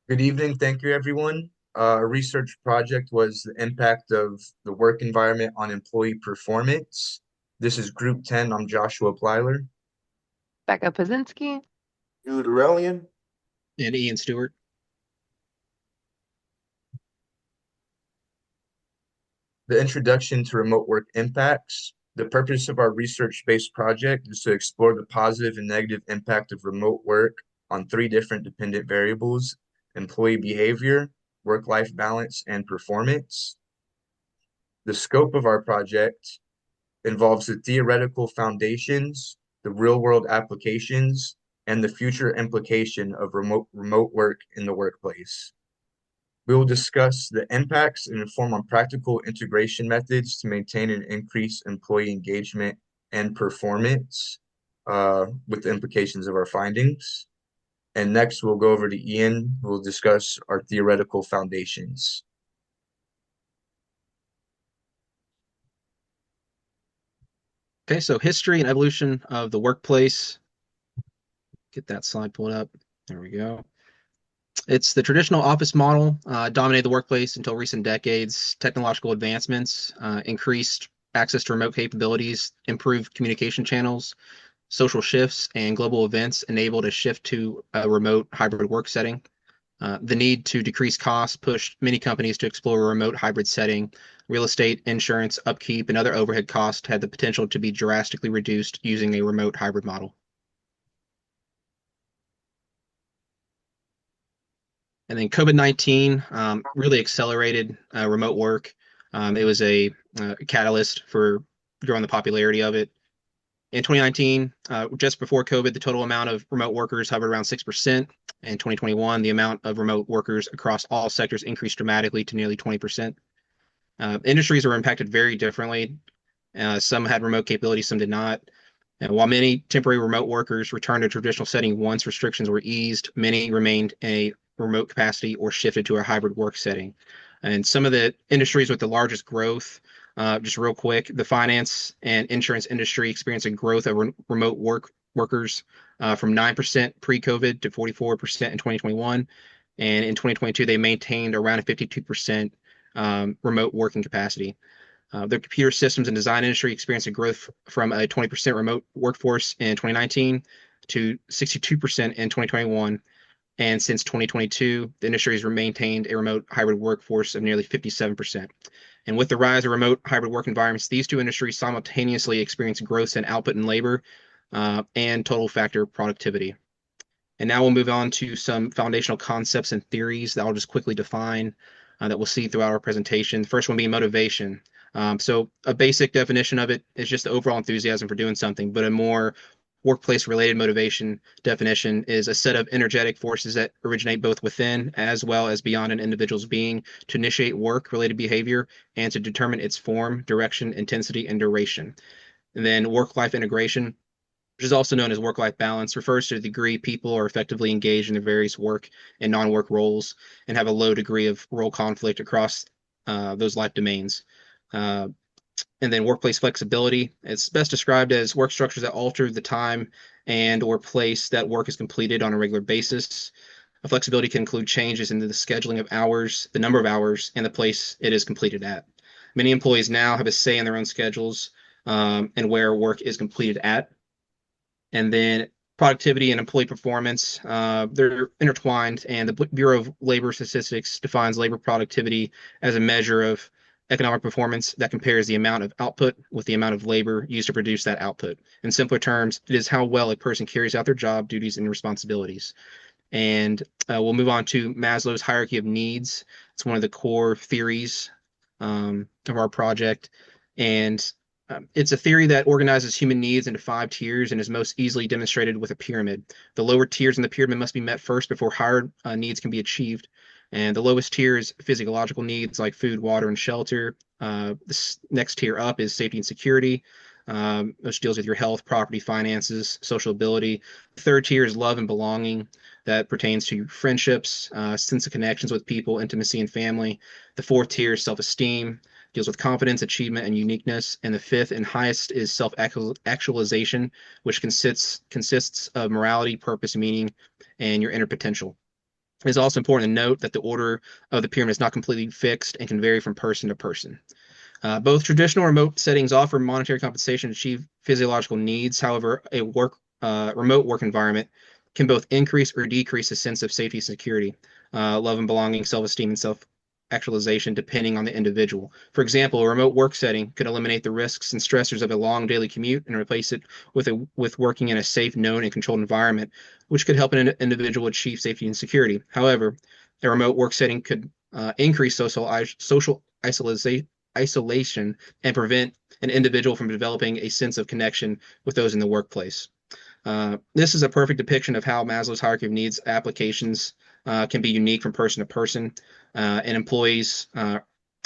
Good evening. Thank you, everyone. Our research project was the impact of the work environment on employee performance. This is Group 10. I'm Joshua Plyler. Becca Pazinski. Jude Aurelian. And Ian Stewart. The introduction to remote work impacts. The purpose of our research-based project is to explore the positive and negative impact of remote work on three different dependent variables: employee behavior, work-life balance, and performance. The scope of our project involves the theoretical foundations, the real-world applications, and the future implication of remote work in the workplace. We will discuss the impacts and inform on practical integration methods to maintain and increase employee engagement and performance with the implications of our findings. And next, we'll go over to Ian, who will discuss our theoretical foundations. Okay, so history and evolution of the workplace. Get that slide pulled up. There we go. It's the traditional office model dominated the workplace until recent decades. Technological advancements increased access to remote capabilities, improved communication channels, social shifts, and global events enabled a shift to a remote hybrid work setting. The need to decrease costs pushed many companies to explore a remote hybrid setting. Real estate, insurance, upkeep, and other overhead costs had the potential to be drastically reduced using a remote hybrid model. And then COVID-19 really accelerated remote work. It was a catalyst for growing the popularity of it. In 2019, just before COVID, the total amount of remote workers hovered around 6%. In 2021, the amount of remote workers across all sectors increased dramatically to nearly 20%. Industries were impacted very differently. Some had remote capabilities, some did not. And while many temporary remote workers returned to traditional setting once restrictions were eased, many remained in a remote capacity or shifted to a hybrid work setting. And some of the industries with the largest growth, just real quick, the finance and insurance industry experienced a growth of remote workers from 9% pre-COVID to 44% in 2021. And in 2022, they maintained around a 52% remote working capacity. The computer systems and design industry experienced a growth from a 20% remote workforce in 2019 to 62% in 2021. And since 2022, the industry has maintained a remote hybrid workforce of nearly 57%. And with the rise of remote hybrid work environments, these two industries simultaneously experience growth in output and labor and total factor productivity. And now we'll move on to some foundational concepts and theories that I'll just quickly define that we'll see throughout our presentation. The first one being motivation. So a basic definition of it is just the overall enthusiasm for doing something, but a more workplace related motivation definition is a set of energetic forces that originate both within as well as beyond an individual's being to initiate work related behavior and to determine its form, direction, intensity, and duration. And then work life integration, which is also known as work-life balance, refers to the degree people are effectively engaged in their various work and non-work roles and have a low degree of role conflict across those life domains. Uh, and then workplace flexibility. It's best described as work structures that alter the time and or place that work is completed on a regular basis. Flexibility can include changes in the scheduling of hours, the number of hours, and the place it is completed at. Many employees now have a say in their own schedules and where work is completed at. And then productivity and employee performance, they're intertwined, and the Bureau of Labor Statistics defines labor productivity as a measure of economic performance that compares the amount of output with the amount of labor used to produce that output. In simpler terms, it is how well a person carries out their job duties and responsibilities. And we'll move on to Maslow's hierarchy of needs. It's one of the core theories of our project. And it's a theory that organizes human needs into five tiers and is most easily demonstrated with a pyramid. The lower tiers in the pyramid must be met first before higher needs can be achieved. And the lowest tier is physiological needs like food, water, and shelter. This next tier up is safety and security, which deals with your health, property, finances, social ability. The third tier is love and belonging that pertains to friendships, sense of connections with people, intimacy, and family. The fourth tier is self-esteem, deals with confidence, achievement, and uniqueness. And the fifth and highest is self-actualization, which consists of morality, purpose, meaning, and your inner potential. It is also important to note that the order of the pyramid is not completely fixed and can vary from person to person. Both traditional remote settings offer monetary compensation to achieve physiological needs. However, a remote work environment can both increase or decrease a sense of safety and security, love and belonging, self-esteem, and self-actualization, depending on the individual. For example, a remote work setting could eliminate the risks and stressors of a long daily commute and replace it with working in a safe, known, and controlled environment, which could help an individual achieve safety and security. However, a remote work setting could increase social isolation and prevent an individual from developing a sense of connection with those in the workplace. This is a perfect depiction of how Maslow's hierarchy of needs applications can be unique from person to person, and employees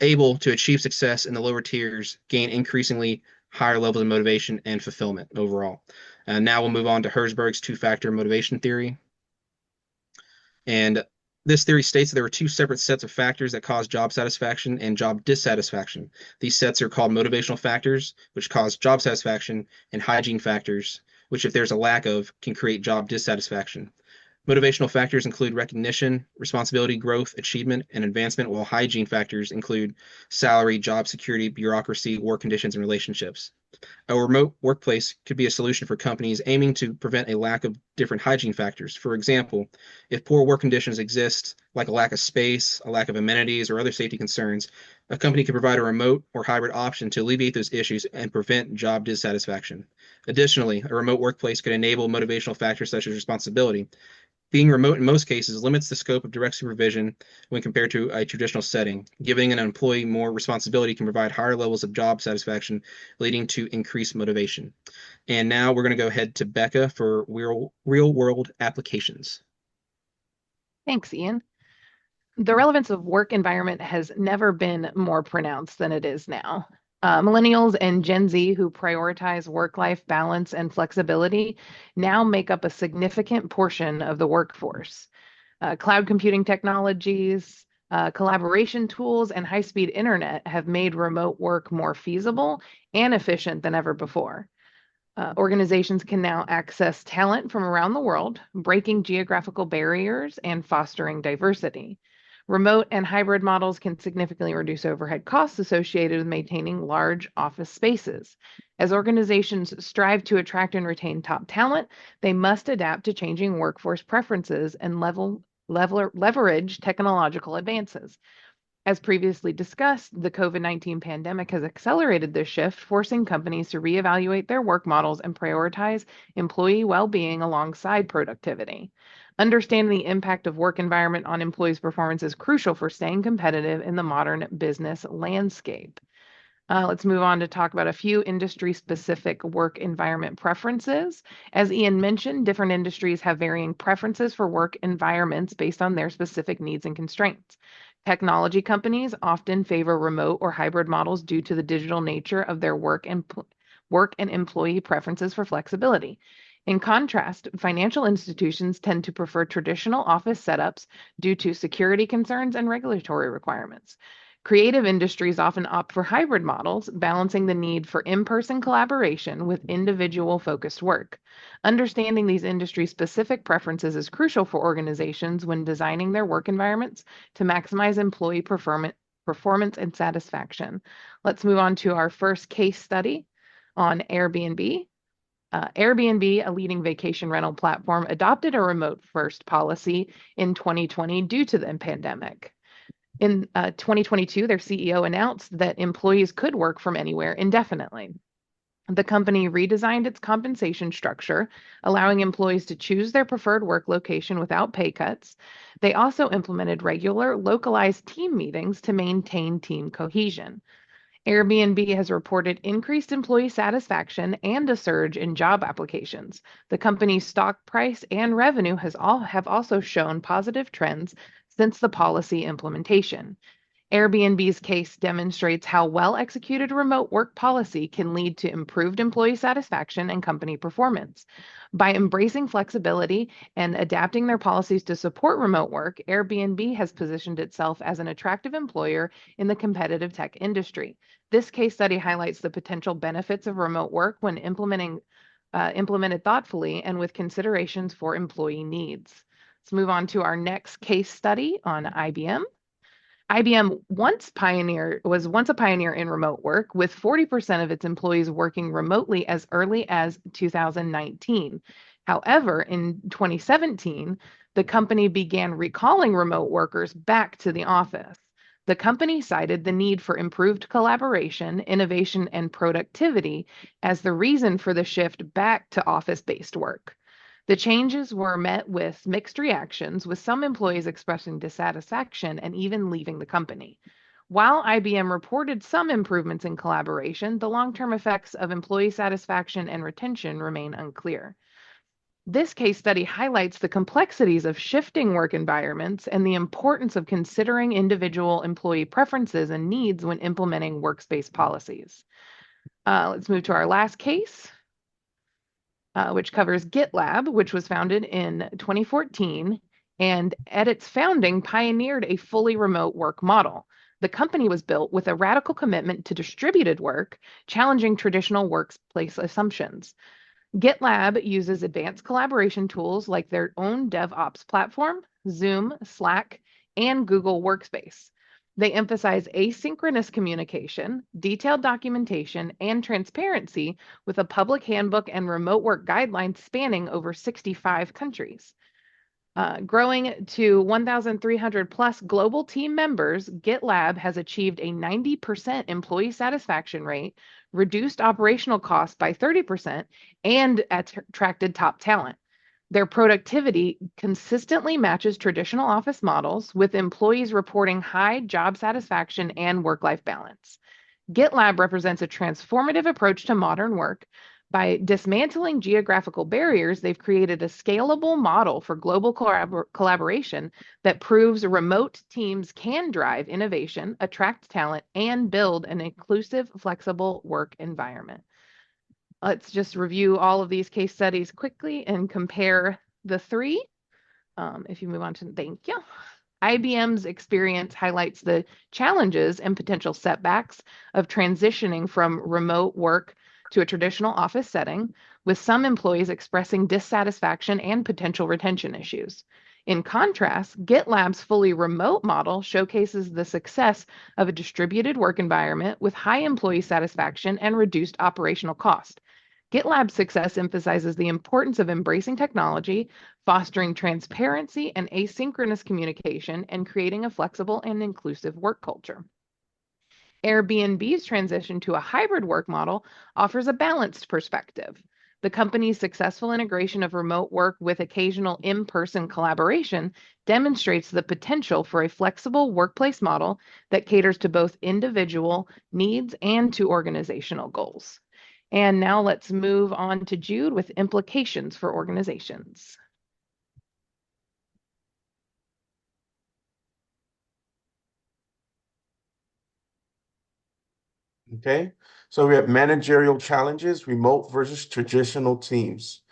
able to achieve success in the lower tiers gain increasingly higher levels of motivation and fulfillment overall. Now we'll move on to Herzberg's two-factor motivation theory. And this theory states that there are two separate sets of factors that cause job satisfaction and job dissatisfaction. These sets are called motivational factors, which cause job satisfaction, and hygiene factors, which, if there's a lack of, can create job dissatisfaction. Motivational factors include recognition, responsibility, growth, achievement, and advancement, while hygiene factors include salary, job security, bureaucracy, work conditions, and relationships. A remote workplace could be a solution for companies aiming to prevent a lack of different hygiene factors. For example, if poor work conditions exist, like a lack of space, a lack of amenities, or other safety concerns, a company could provide a remote or hybrid option to alleviate those issues and prevent job dissatisfaction. Additionally, a remote workplace could enable motivational factors such as responsibility. Being remote in most cases limits the scope of direct supervision when compared to a traditional setting. Giving an employee more responsibility can provide higher levels of job satisfaction, leading to increased motivation. And now we're going to go ahead to Becca for real-world applications. Thanks, Ian. The relevance of work environment has never been more pronounced than it is now. Millennials and Gen Z who prioritize work-life balance and flexibility now make up a significant portion of the workforce. Cloud computing technologies, collaboration tools, and high-speed internet have made remote work more feasible and efficient than ever before. Organizations can now access talent from around the world, breaking geographical barriers and fostering diversity. Remote and hybrid models can significantly reduce overhead costs associated with maintaining large office spaces. As organizations strive to attract and retain top talent, they must adapt to changing workforce preferences and leverage technological advances. As previously discussed, the COVID-19 pandemic has accelerated this shift, forcing companies to reevaluate their work models and prioritize employee well-being alongside productivity. Understanding the impact of work environment on employees' performance is crucial for staying competitive in the modern business landscape. Let's move on to talk about a few industry-specific work environment preferences. As Ian mentioned, different industries have varying preferences for work environments based on their specific needs and constraints. Technology companies often favor remote or hybrid models due to the digital nature of their work and employee preferences for flexibility. In contrast, financial institutions tend to prefer traditional office setups due to security concerns and regulatory requirements. Creative industries often opt for hybrid models, balancing the need for in-person collaboration with individual-focused work. Understanding these industry-specific preferences is crucial for organizations when designing their work environments to maximize employee performance and satisfaction. Let's move on to our first case study on Airbnb. Airbnb, a leading vacation rental platform, adopted a remote-first policy in 2020 due to the pandemic. In 2022, their CEO announced that employees could work from anywhere indefinitely. The company redesigned its compensation structure, allowing employees to choose their preferred work location without pay cuts. They also implemented regular, localized team meetings to maintain team cohesion. Airbnb has reported increased employee satisfaction and a surge in job applications. The company's stock price and revenue have also shown positive trends since the policy implementation. Airbnb's case demonstrates how well-executed remote work policy can lead to improved employee satisfaction and company performance. By embracing flexibility and adapting their policies to support remote work, Airbnb has positioned itself as an attractive employer in the competitive tech industry. This case study highlights the potential benefits of remote work when implemented thoughtfully and with considerations for employee needs. Let's move on to our next case study on IBM. IBM was once a pioneer in remote work, with 40% of its employees working remotely as early as 2019. However, in 2017, the company began recalling remote workers back to the office. The company cited the need for improved collaboration, innovation, and productivity as the reason for the shift back to office-based work. The changes were met with mixed reactions, with some employees expressing dissatisfaction and even leaving the company. While IBM reported some improvements in collaboration, the long-term effects of employee satisfaction and retention remain unclear. This case study highlights the complexities of shifting work environments and the importance of considering individual employee preferences and needs when implementing workspace policies. Let's move to our last case, which covers GitLab, which was founded in 2014, and at its founding pioneered a fully remote work model. The company was built with a radical commitment to distributed work, challenging traditional workplace assumptions. GitLab uses advanced collaboration tools like their own DevOps platform, Zoom, Slack, and Google Workspace. They emphasize asynchronous communication, detailed documentation, and transparency with a public handbook and remote work guidelines spanning over 65 countries. Growing to 1,300 plus global team members, GitLab has achieved a 90% employee satisfaction rate, reduced operational costs by 30%, and attracted top talent. Their productivity consistently matches traditional office models, with employees reporting high job satisfaction and work-life balance. GitLab represents a transformative approach to modern work. By dismantling geographical barriers, they've created a scalable model for global collaboration that proves remote teams can drive innovation, attract talent, and build an inclusive, flexible work environment. Let's just review all of these case studies quickly and compare the three. If you move on to, thank you. IBM's experience highlights the challenges and potential setbacks of transitioning from remote work to a traditional office setting, with some employees expressing dissatisfaction and potential retention issues. In contrast, GitLab's fully remote model showcases the success of a distributed work environment with high employee satisfaction and reduced operational cost. GitLab's success emphasizes the importance of embracing technology, fostering transparency and asynchronous communication, and creating a flexible and inclusive work culture. Airbnb's transition to a hybrid work model offers a balanced perspective. The company's successful integration of remote work with occasional in-person collaboration demonstrates the potential for a flexible workplace model that caters to both individual needs and to organizational goals. And now let's move on to Jude with implications for organizations. Okay, so we have managerial challenges, remote versus traditional teams.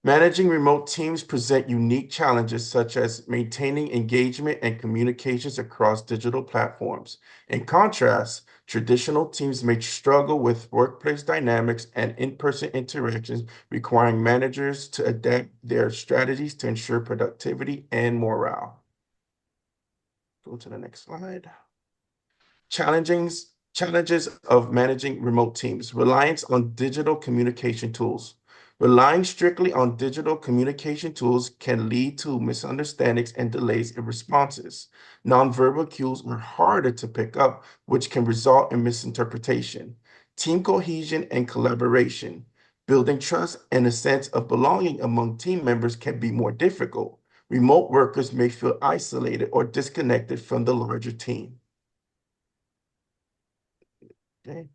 Managing remote teams present unique challenges such as maintaining engagement and communications across digital platforms. In contrast, traditional teams may struggle with workplace dynamics and in-person interactions, requiring managers to adapt their strategies to ensure productivity and morale. Go to the next slide. Challenges of managing remote teams. Reliance on digital communication tools. Relying strictly on digital communication tools can lead to misunderstandings and delays in responses. Nonverbal cues are harder to pick up, which can result in misinterpretation. Team cohesion and collaboration. Building trust and a sense of belonging among team members can be more difficult. Remote workers may feel isolated or disconnected from the larger team. Okay.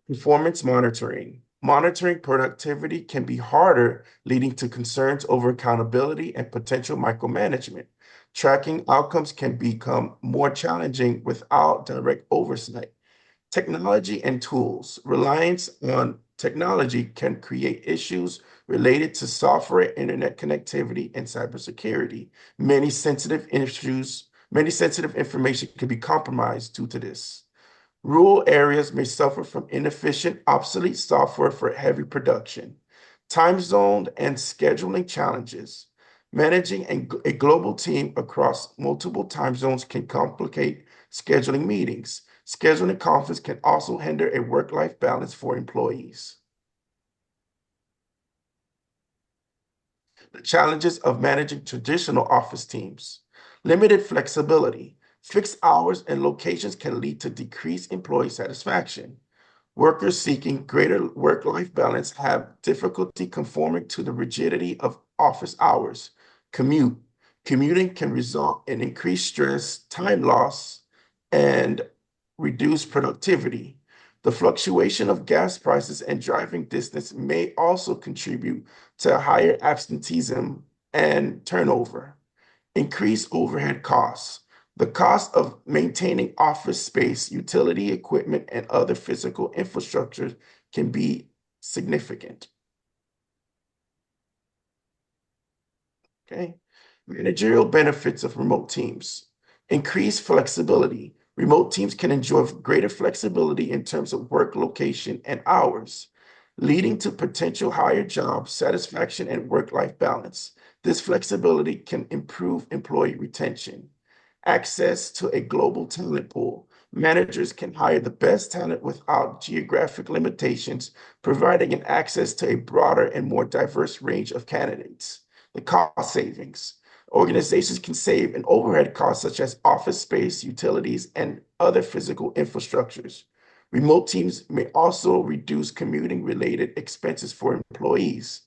Performance monitoring. Monitoring productivity can be harder, leading to concerns over accountability and potential micromanagement. Tracking outcomes can become more challenging without direct oversight. Technology and tools. Reliance on technology can create issues related to software, internet connectivity, and cybersecurity. Many sensitive information can be compromised due to this. Rural areas may suffer from inefficient, obsolete software for heavy production. Time zone and scheduling challenges. Managing a global team across multiple time zones can complicate scheduling meetings. Scheduling conflicts can also hinder a work-life balance for employees. The challenges of managing traditional office teams. Limited flexibility. Fixed hours and locations can lead to decreased employee satisfaction. Workers seeking greater work-life balance have difficulty conforming to the rigidity of office hours. Commuting can result in increased stress, time loss, and reduced productivity. The fluctuation of gas prices and driving distance may also contribute to higher absenteeism and turnover. Increased overhead costs. The cost of maintaining office space, utility equipment, and other physical infrastructure can be significant. Okay. Managerial benefits of remote teams. Increased flexibility. Remote teams can enjoy greater flexibility in terms of work location and hours, leading to potential higher job satisfaction and work-life balance. This flexibility can improve employee retention. Access to a global talent pool. Managers can hire the best talent without geographic limitations, providing an access to a broader and more diverse range of candidates. The cost savings. Organizations can save in overhead costs such as office space, utilities, and other physical infrastructures. Remote teams may also reduce commuting-related expenses for employees.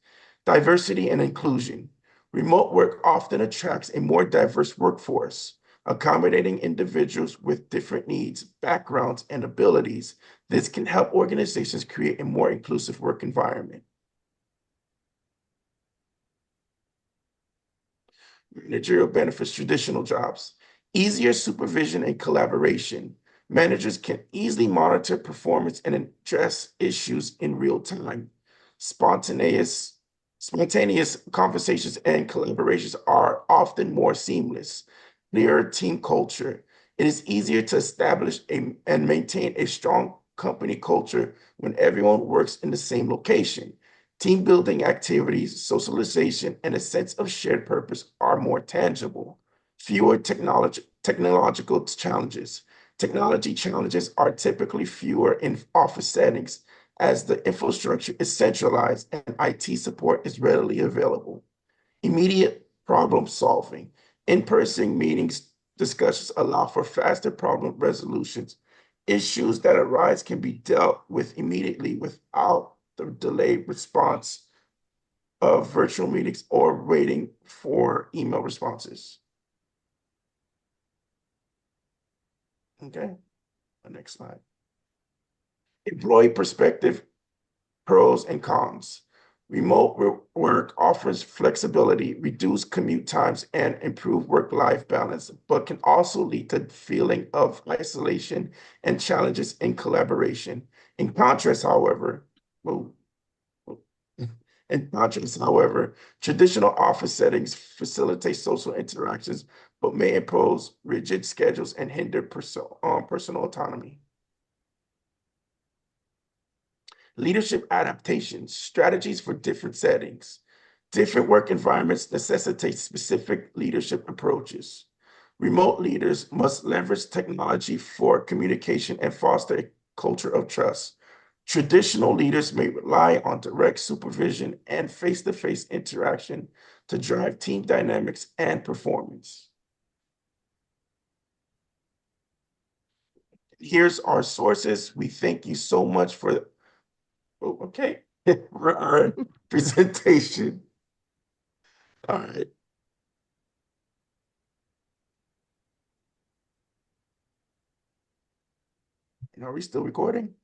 Diversity and inclusion. Remote work often attracts a more diverse workforce, accommodating individuals with different needs, backgrounds, and abilities. This can help organizations create a more inclusive work environment. Managerial benefits, traditional jobs. Easier supervision and collaboration. Managers can easily monitor performance and address issues in real time. Spontaneous conversations and collaborations are often more seamless. Clearer team culture. It is easier to establish and maintain a strong company culture when everyone works in the same location. Team building activities, socialization, and a sense of shared purpose are more tangible. Fewer technological challenges. Technology challenges are typically fewer in office settings as the infrastructure is centralized and IT support is readily available. Immediate problem solving. In-person meetings discussions allow for faster problem resolutions. Issues that arise can be dealt with immediately without the delayed response of virtual meetings or waiting for email responses. Okay, the next slide. Employee perspective, pros and cons. Remote work offers flexibility, reduced commute times, and improved work-life balance, but can also lead to feeling of isolation and challenges in collaboration. In contrast, however, traditional office settings facilitate social interactions, but may impose rigid schedules and hinder personal autonomy. Leadership adaptations, strategies for different settings. Different work environments necessitate specific leadership approaches. Remote leaders must leverage technology for communication and foster a culture of trust. Traditional leaders may rely on direct supervision and face-to-face interaction to drive team dynamics and performance. Here's our sources. We thank you so much for for our presentation. All right. Are we still recording?